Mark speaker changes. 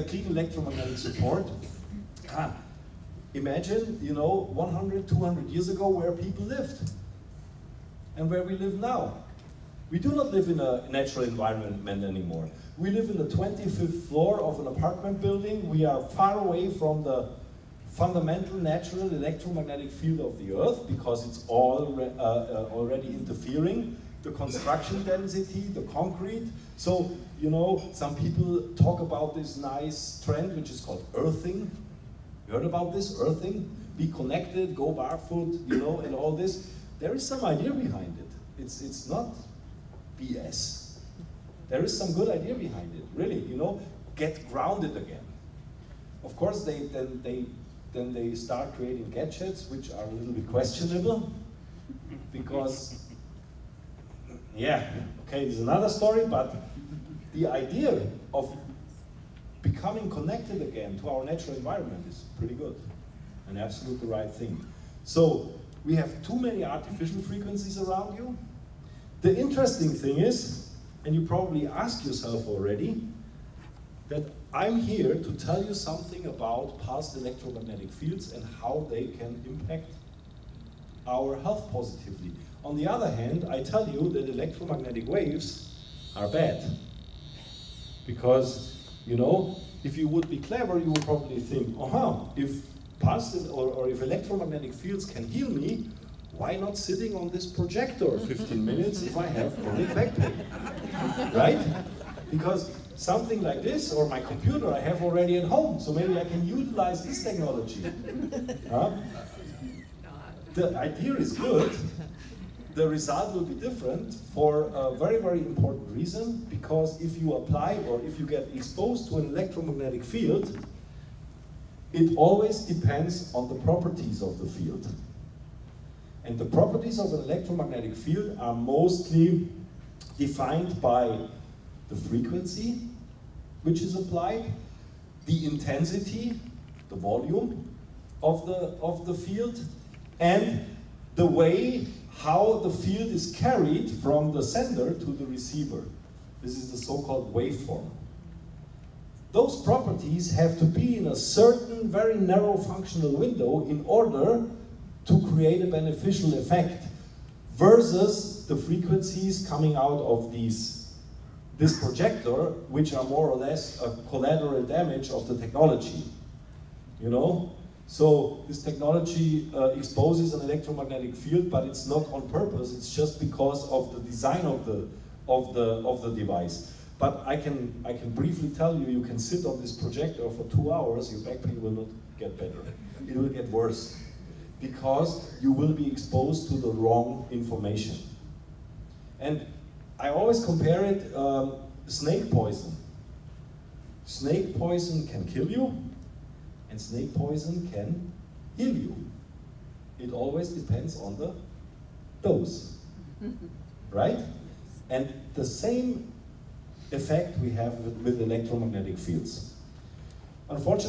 Speaker 1: clean electromagnetic support. Imagine, 100, 200 years ago where people lived and where we live now. We do not live in a natural environment anymore. We live in the 25th floor of an apartment building. We are far away from the fundamental natural electromagnetic field of the Earth because it's all already interfering. The construction density, the concrete. So, some people talk about this nice trend which is called earthing. You heard about this, earthing? Be connected, go barefoot, and all this. There is some idea behind it. It's not BS. There is some good idea behind it, really, get grounded again. Of course, then they start creating gadgets which are a little bit questionable because, yeah, okay, it's another story, but the idea of becoming connected again to our natural environment is pretty good and absolutely the right thing. So we have too many artificial frequencies around you. The interesting thing is, and you probably ask yourself already, that I'm here to tell you something about pulsed electromagnetic fields and how they can impact our health positively. On the other hand, I tell you that electromagnetic waves are bad. Because, if you would be clever, you would probably think, if pulsed or if electromagnetic fields can heal me, why not sitting on this projector 15 minutes if I have chronic back pain, right? Because something like this, or my computer, I have already at home, so maybe I can utilize this technology. The idea is good. The result will be different for a very, very important reason, because if you apply or if you get exposed to an electromagnetic field, it always depends on the properties of the field. And the properties of an electromagnetic field are mostly defined by the frequency which is applied, the intensity, the volume of the field, and the way how the field is carried from the sender to the receiver. This is the so-called waveform. Those properties have to be in a certain very narrow functional window in order to create a beneficial effect versus the frequencies coming out of this projector, which are more or less a collateral damage of the technology. So this technology exposes an electromagnetic field, but it's not on purpose. It's just because of the design of the device. But I can briefly tell you, you can sit on this projector for 2 hours. Your back pain will not get better. It will get worse because you will be exposed to the wrong information. And I always compare it snake poison. Snake poison can kill you. And snake poison can heal you. It always depends on the dose, right? And the same effect we have with electromagnetic fields. Unfortunately,